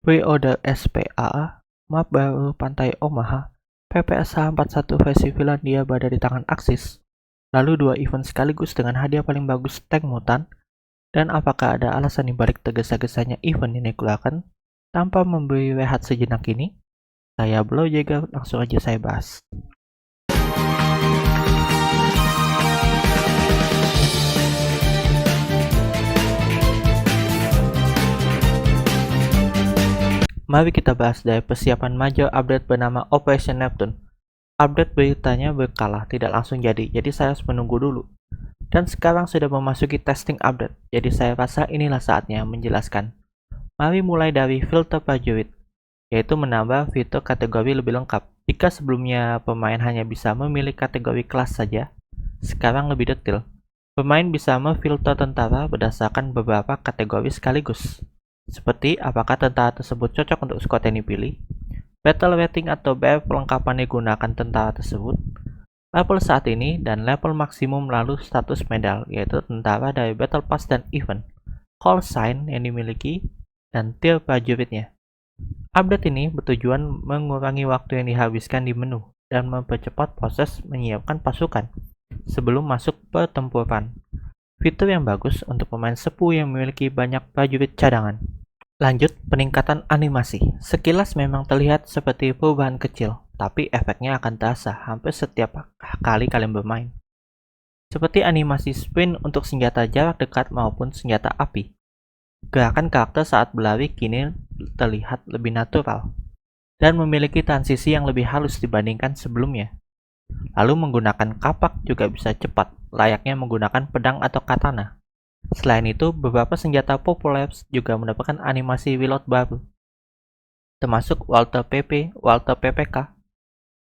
Pre-order SPA, map baru Pantai Omaha, PPSH 41 versi Finlandia berada di tangan Axis, lalu 2 event sekaligus dengan hadiah paling bagus tank mutan, dan apakah ada alasan dibalik tergesa-gesanya event ini dikeluarkan? Tanpa memberi rehat sejenak ini, saya Blow Jager, langsung aja saya bahas. Mari kita bahas dari persiapan major update bernama Operation Neptune. Update beritanya berkala, tidak langsung jadi saya harus menunggu dulu. Dan sekarang sudah memasuki testing update, jadi saya rasa inilah saatnya menjelaskan. Mari mulai dari filter prajurit, yaitu menambah fitur kategori lebih lengkap. Jika sebelumnya pemain hanya bisa memilih kategori kelas saja, sekarang lebih detail. Pemain bisa memfilter tentara berdasarkan beberapa kategori sekaligus, seperti apakah tentara tersebut cocok untuk squad yang dipilih, battle rating atau BF pelengkapan digunakan tentara tersebut, level saat ini, dan level maksimum lalu status medal, yaitu tentara dari battle pass dan event, call sign yang dimiliki, dan tier prajuritnya. Update ini bertujuan mengurangi waktu yang dihabiskan di menu dan mempercepat proses menyiapkan pasukan sebelum masuk pertempuran. Fitur yang bagus untuk pemain sepuh yang memiliki banyak prajurit cadangan. Lanjut, peningkatan animasi. Sekilas memang terlihat seperti perubahan kecil, tapi efeknya akan terasa hampir setiap kali kalian bermain. Seperti animasi sprint untuk senjata jarak dekat maupun senjata api. Gerakan karakter saat berlari kini terlihat lebih natural dan memiliki transisi yang lebih halus dibandingkan sebelumnya. Lalu menggunakan kapak juga bisa cepat, layaknya menggunakan pedang atau katana. Selain itu, beberapa senjata populer juga mendapatkan animasi reload baru, termasuk Walther PP, Walther PPK,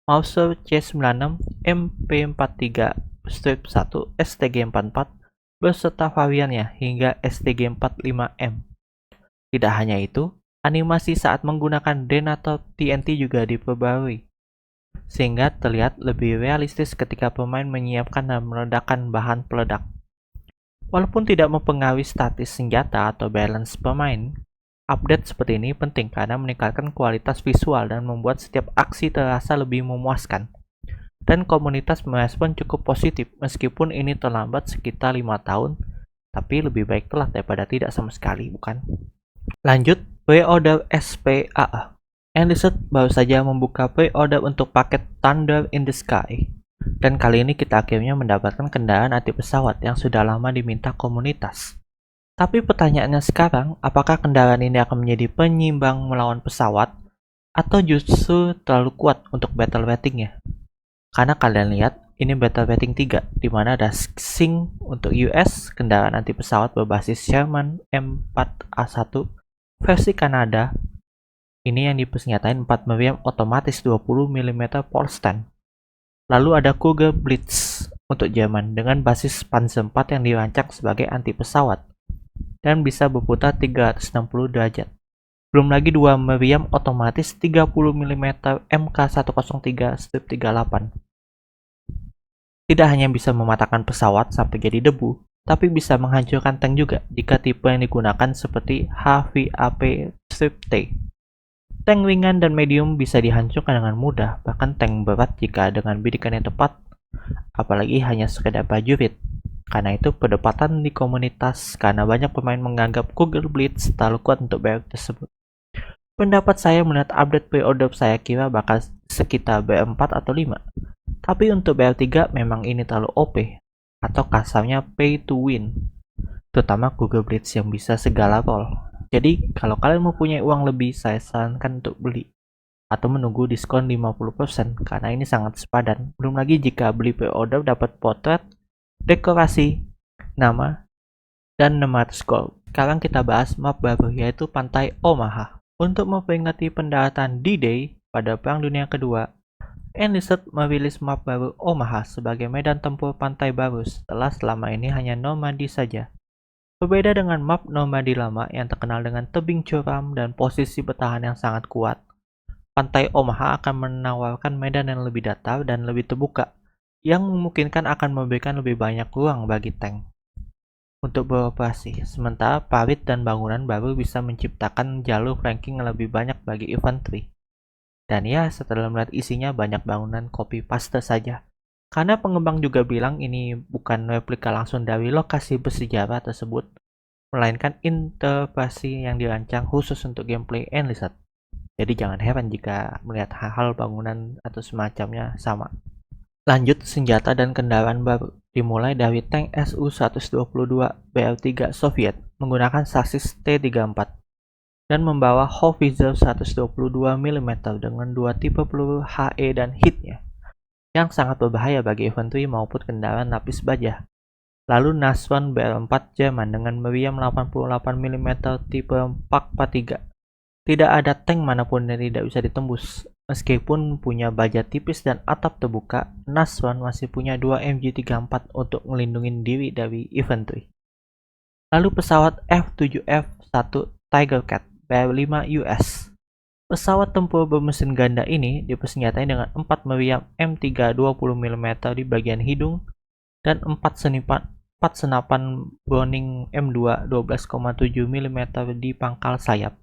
Mauser C96, MP43 Strip 1, STG44, beserta variannya hingga STG45M. Tidak hanya itu, animasi saat menggunakan detonator TNT juga diperbarui, sehingga terlihat lebih realistis ketika pemain menyiapkan dan meledakkan bahan peledak. Walaupun tidak mempengaruhi statis senjata atau balance pemain, update seperti ini penting karena meningkatkan kualitas visual dan membuat setiap aksi terasa lebih memuaskan. Dan komunitas merespon cukup positif meskipun ini terlambat sekitar 5 tahun, tapi lebih baik telat daripada tidak sama sekali, bukan? Lanjut, pre-order SPA. Enlisted baru saja membuka pre-order untuk paket Thunder in the Sky. Dan kali ini kita akhirnya mendapatkan kendaraan anti pesawat yang sudah lama diminta komunitas. Tapi pertanyaannya sekarang, apakah kendaraan ini akan menjadi penyimbang melawan pesawat atau justru terlalu kuat untuk battle ratingnya? Karena kalian lihat, ini battle rating 3, di mana ada Sing untuk US, kendaraan anti pesawat berbasis Sherman M4A1 versi Kanada. Ini yang dipersenjatain 4 meriam otomatis 20 mm pulse stand. Lalu ada Cougar Blitz untuk Jerman dengan basis Panzer 4 yang dirancang sebagai anti pesawat dan bisa berputar 360 derajat. Belum lagi 2 meriam otomatis 30 mm MK103 Strip 38. Tidak hanya bisa mematahkan pesawat sampai jadi debu, tapi bisa menghancurkan tank juga jika tipe yang digunakan seperti HVAP Strip T. Tank ringan dan medium bisa dihancurkan dengan mudah, bahkan tank berat jika dengan bidikan yang tepat, apalagi hanya sekedar prajurit. Karena itu perdebatan di komunitas karena banyak pemain menganggap Cougar Blitz terlalu kuat untuk BF tersebut. Pendapat saya melihat update pre-order saya kira bakal sekitar BF4 atau 5. Tapi untuk BF3 memang ini terlalu OP, atau kasarnya pay to win. Terutama Cougar Blitz yang bisa segala role. Jadi, kalau kalian mempunyai uang lebih, saya sarankan untuk beli atau menunggu diskon 50% karena ini sangat sepadan. Belum lagi jika beli pre-order dapat potret, dekorasi, nama, dan 600 gold. Sekarang kita bahas map baru yaitu Pantai Omaha. Untuk memperingati pendaratan D-Day pada Perang Dunia Kedua, Enlisted merilis map baru Omaha sebagai medan tempur pantai baru setelah selama ini hanya Normandy saja. Berbeda dengan map Normandy lama yang terkenal dengan tebing curam dan posisi bertahan yang sangat kuat, Pantai Omaha akan menawarkan medan yang lebih datar dan lebih terbuka, yang memungkinkan akan memberikan lebih banyak ruang bagi tank. untuk beroperasi, sementara parit dan bangunan baru bisa menciptakan jalur flanking yang lebih banyak bagi infanteri. Dan ya, setelah melihat isinya banyak bangunan copy paste saja. Karena pengembang juga bilang ini bukan replika langsung dari lokasi bersejarah tersebut, melainkan interpretasi yang dirancang khusus untuk gameplay Enlisted. Jadi jangan heran jika melihat hal-hal bangunan atau semacamnya sama. Lanjut, senjata dan kendaraan baru. Dimulai dari tank Su-122 BR-3 Soviet menggunakan sasis T-34 dan membawa Howitzer 122 mm dengan dua tipe peluru HE dan HIT-nya yang sangat berbahaya bagi infanteri maupun kendaraan lapis baja. Lalu Nashorn BR-4 Jerman dengan meriam 88 mm tipe Pak-43. Tidak ada tank manapun yang tidak bisa ditembus. Meskipun punya baja tipis dan atap terbuka, Nashorn masih punya dua MG-34 untuk melindungi diri dari infanteri. Lalu pesawat F-7F-1 Tiger Cat BR-5 US. Pesawat tempur bermesin ganda ini dipersenjatai dengan 4 meriam M320 mm di bagian hidung dan 4 senapan Browning M2 12,7 mm di pangkal sayap,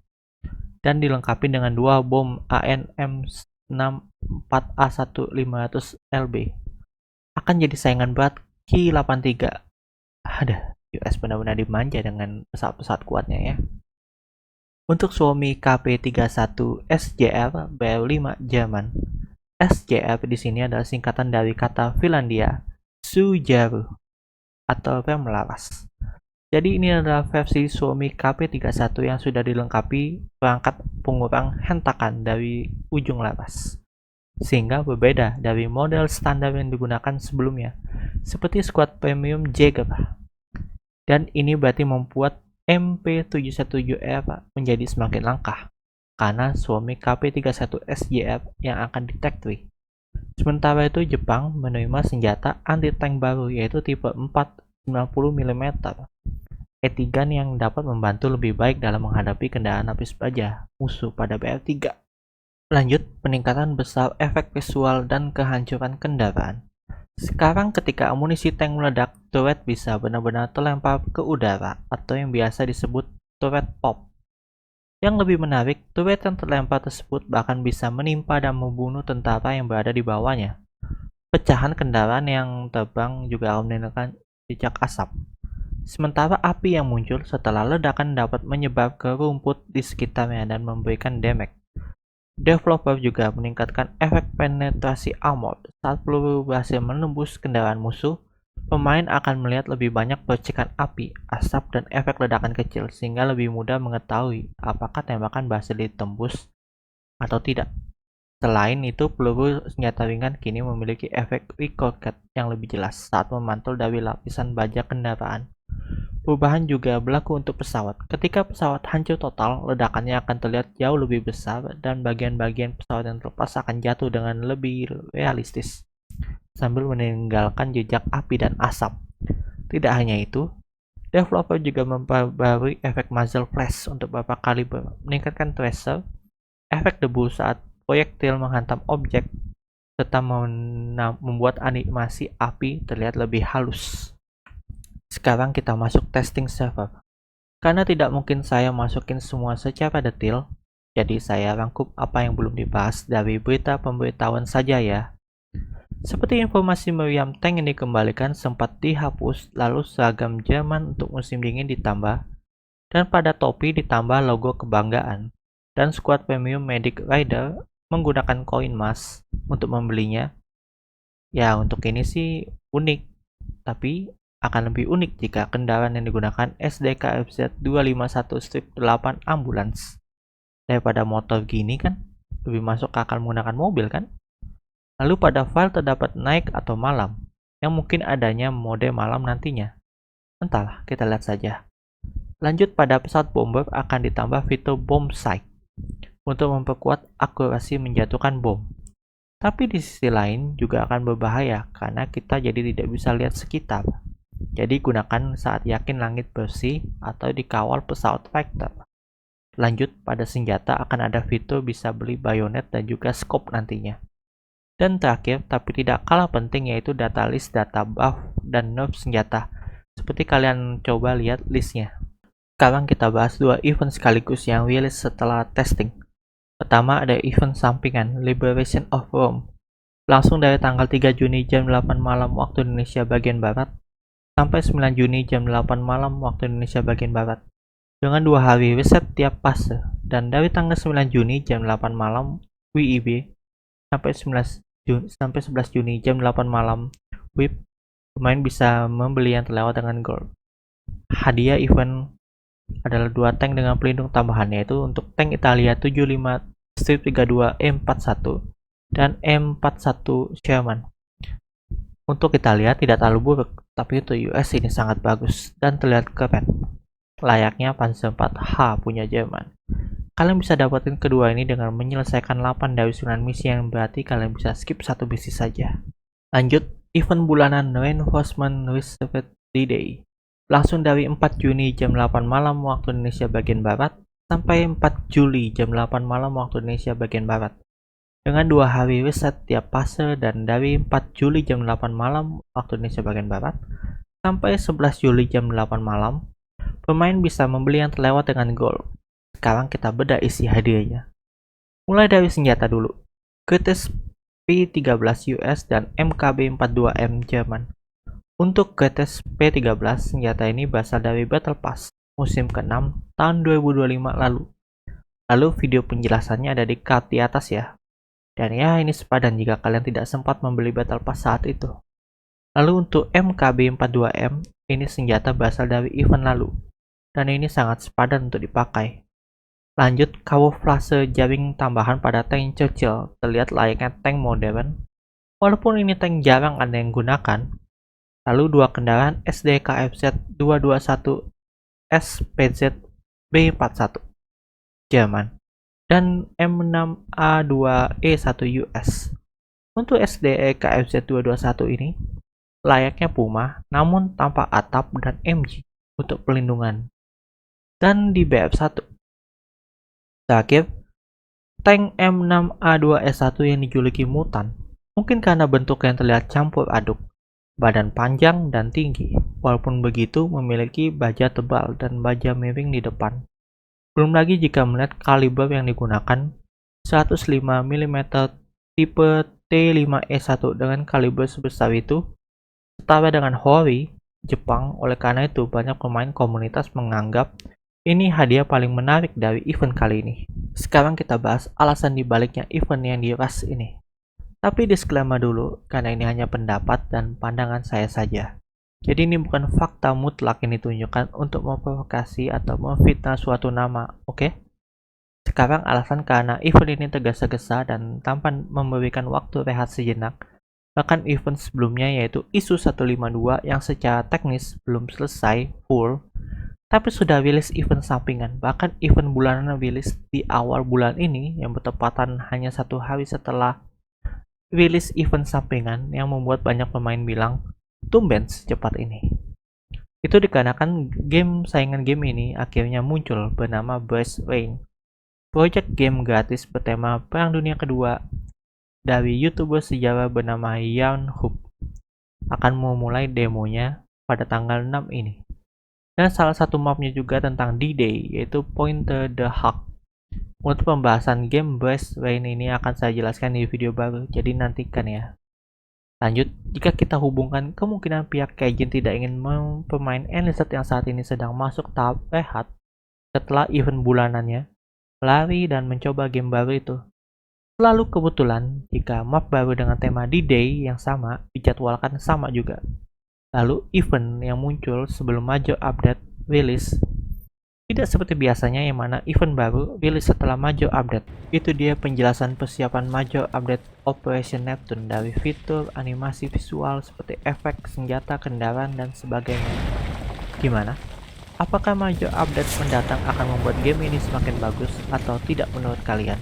dan dilengkapi dengan dua bom AN-M64A1 500 LB. Akan jadi saingan berat Ki-83. Ada, US benar-benar dimanja dengan pesawat-pesawat kuatnya ya. Untuk Suomi KP-31 SJR BR-5 Jerman. SJR di sini adalah singkatan dari kata Finlandia Sujaru atau rem laras. Jadi ini adalah versi Suomi KP-31 yang sudah dilengkapi perangkat pengurang hentakan dari ujung laras, sehingga berbeda dari model standar yang digunakan sebelumnya, seperti Squad Premium Jaeger. Dan ini berarti membuat MP-717R menjadi semakin langka, karena Suomi KP-31 SJR yang akan di-tech-3. Sementara itu Jepang menerima senjata anti-tank baru yaitu tipe 490 mm E3 yang dapat membantu lebih baik dalam menghadapi kendaraan lapis baja musuh pada BR-3. Lanjut, peningkatan besar efek visual dan kehancuran kendaraan. Sekarang ketika amunisi tank meledak, turret bisa benar-benar terlempar ke udara atau yang biasa disebut turret pop. Yang lebih menarik, turret yang terlempar tersebut bahkan bisa menimpa dan membunuh tentara yang berada di bawahnya. Pecahan kendaraan yang terbang juga meninggalkan jejak asap. Sementara api yang muncul setelah ledakan dapat menyebar ke rumput di sekitarnya dan memberikan damage. Developer juga meningkatkan efek penetrasi armor. Saat peluru berhasil menembus kendaraan musuh, pemain akan melihat lebih banyak percikan api, asap, dan efek ledakan kecil sehingga lebih mudah mengetahui apakah tembakan berhasil ditembus atau tidak. Selain itu, peluru senjata ringan kini memiliki efek recoil yang lebih jelas saat memantul dari lapisan baja kendaraan. Perubahan juga berlaku untuk pesawat. Ketika pesawat hancur total, ledakannya akan terlihat jauh lebih besar dan bagian-bagian pesawat yang terlepas akan jatuh dengan lebih realistis, sambil meninggalkan jejak api dan asap. Tidak hanya itu, developer juga memperbarui efek muzzle flash untuk beberapa kaliber, meningkatkan tracer, efek debu saat proyektil menghantam objek, serta membuat animasi api terlihat lebih halus. Sekarang kita masuk testing server. Karena tidak mungkin saya masukin semua secara detail, jadi saya rangkup apa yang belum dibahas dari berita pemberitahuan saja ya. Seperti informasi meriam tank yang dikembalikan sempat dihapus, lalu seragam Jerman untuk musim dingin ditambah, dan pada topi ditambah logo kebanggaan, dan squad premium Medic Rider menggunakan koin emas untuk membelinya. Ya, untuk ini sih unik, tapi akan lebih unik jika kendaraan yang digunakan SDKFZ 251-8 ambulans. Daripada motor gini kan, lebih masuk akal menggunakan mobil kan? Lalu pada file terdapat naik atau malam, yang mungkin adanya mode malam nantinya. Entahlah, kita lihat saja. Lanjut, pada pesawat bomber akan ditambah fitur bomb sight untuk memperkuat akurasi menjatuhkan bom. Tapi di sisi lain juga akan berbahaya karena kita jadi tidak bisa lihat sekitar. Jadi gunakan saat yakin langit bersih atau dikawal pesawat fighter. Lanjut, pada senjata akan ada fitur bisa beli bayonet dan juga scope nantinya. Dan terakhir, tapi tidak kalah penting, yaitu data list data buff dan nerf senjata. seperti kalian coba lihat listnya. Sekarang kita bahas dua event sekaligus yang rilis setelah testing. Pertama ada event sampingan Liberation of Rome, langsung dari tanggal 3 Juni jam 8 malam waktu Indonesia bagian Barat, sampai 9 Juni jam 8 malam waktu Indonesia bagian Barat, dengan 2 hari reset tiap fase, dan dari tanggal 9 Juni jam 8 malam WIB, sampai 11 Juni jam 8 malam WIB, pemain bisa membeli yang terlewat dengan gold. Hadiah event adalah 2 tank dengan pelindung tambahan, yaitu untuk tank Italia 75-32 M41 dan M41 Sherman. Untuk Italia tidak terlalu buruk, tapi untuk US ini sangat bagus dan terlihat keren, layaknya Panzer 4H punya Jerman. Kalian bisa dapetin kedua ini dengan menyelesaikan 8 dari 9 misi, yang berarti kalian bisa skip 1 misi saja. Lanjut, event bulanan Reinforcement Reserved D-Day, langsung dari 4 Juni jam 8 malam waktu Indonesia bagian Barat sampai 4 Juli jam 8 malam waktu Indonesia bagian Barat, dengan 2 hari reset tiap fase, dan dari 4 Juli jam 8 malam waktu Indonesia bagian Barat sampai 11 Juli jam 8 malam, pemain bisa membeli yang terlewat dengan gold. Sekarang kita bedah isi hadiahnya. Mulai dari senjata dulu, Curtiss P13 US dan MKB-42M Jerman. Untuk Curtiss P13, senjata ini berasal dari Battle Pass musim ke-6 tahun 2025 lalu. Lalu video penjelasannya ada di card di atas ya. Dan ya, ini sepadan jika kalian tidak sempat membeli Battle Pass saat itu. Lalu untuk MKB-42M, ini senjata berasal dari event lalu, dan ini sangat sepadan untuk dipakai. Lanjut, kamuflase jaring tambahan pada tank Churchill, terlihat layaknya tank modern, walaupun ini tank jarang ada yang gunakan. Lalu 2 kendaraan SDKFZ 221 SPZ B41 Jerman dan M6A2E1 US. Untuk SDKFZ 221 ini layaknya Puma, namun tanpa atap dan MG untuk pelindungan. Dan di BF1 terakhir, tank M6A2E1 yang dijuluki mutan, mungkin karena bentuk yang terlihat campur aduk, badan panjang dan tinggi, walaupun begitu memiliki baja tebal dan baja miring di depan. Belum lagi jika melihat kaliber yang digunakan, 105 mm tipe T5E1 dengan kaliber sebesar itu setara dengan Hori, Jepang. Oleh karena itu banyak pemain komunitas menganggap ini hadiah paling menarik dari event kali ini. Sekarang kita bahas alasan dibaliknya event yang di Rush ini. Tapi disclaimer dulu, karena ini hanya pendapat dan pandangan saya saja. Jadi ini bukan fakta mutlak yang ditunjukkan untuk memprovokasi atau memfitnah suatu nama, oke? Sekarang alasan karena event ini tergesa-gesa dan tanpa memberikan waktu rehat sejenak. Bahkan event sebelumnya yaitu ISU 152 yang secara teknis belum selesai full, tapi sudah rilis event sampingan. Bahkan event bulanan rilis di awal bulan ini yang bertepatan hanya 1 hari setelah rilis event sampingan, yang membuat banyak pemain bilang tumben secepat ini. Itu dikarenakan game saingan game ini akhirnya muncul bernama Brace Rain, project game gratis bertema Perang Dunia Kedua dari YouTuber sejarah bernama Yarn Hoop. Akan memulai demonya pada tanggal 6 ini. Dan salah satu mapnya juga tentang D-Day, yaitu Pointer the Hawk. Untuk pembahasan game Brace Rain ini akan saya jelaskan di video baru, jadi nantikan ya. Lanjut, jika kita hubungkan kemungkinan pihak Gaijin tidak ingin pemain Enlisted yang saat ini sedang masuk tahap rehat setelah event bulanannya, lari dan mencoba game baru itu. Lalu kebetulan, jika map baru dengan tema D-Day yang sama dijadwalkan sama juga. Lalu event yang muncul sebelum major update rilis tidak seperti biasanya yang mana event baru rilis setelah major update. Itu dia penjelasan persiapan major update Operation Neptune dari fitur, animasi visual seperti efek, senjata, kendaraan, dan sebagainya. Gimana? Apakah major update mendatang akan membuat game ini semakin bagus atau tidak menurut kalian?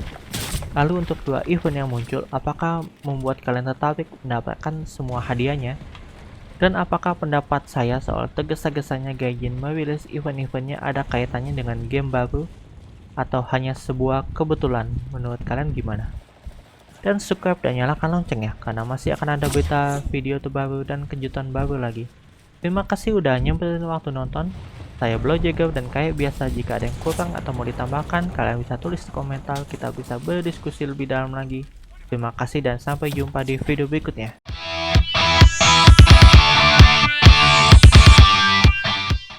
Lalu untuk 2 event yang muncul, apakah membuat kalian tertarik mendapatkan semua hadiahnya? Dan apakah pendapat saya soal tergesa-gesanya Gaijin merilis event-eventnya ada kaitannya dengan game baru atau hanya sebuah kebetulan? Menurut kalian gimana? Dan subscribe dan nyalakan lonceng ya, karena masih akan ada berita video terbaru dan kejutan baru lagi. Terima kasih udah nyempetin waktu nonton. Saya Blow Jagger dan kayak biasa jika ada yang kurang atau mau ditambahkan, kalian bisa tulis di komentar, kita bisa berdiskusi lebih dalam lagi. Terima kasih dan sampai jumpa di video berikutnya.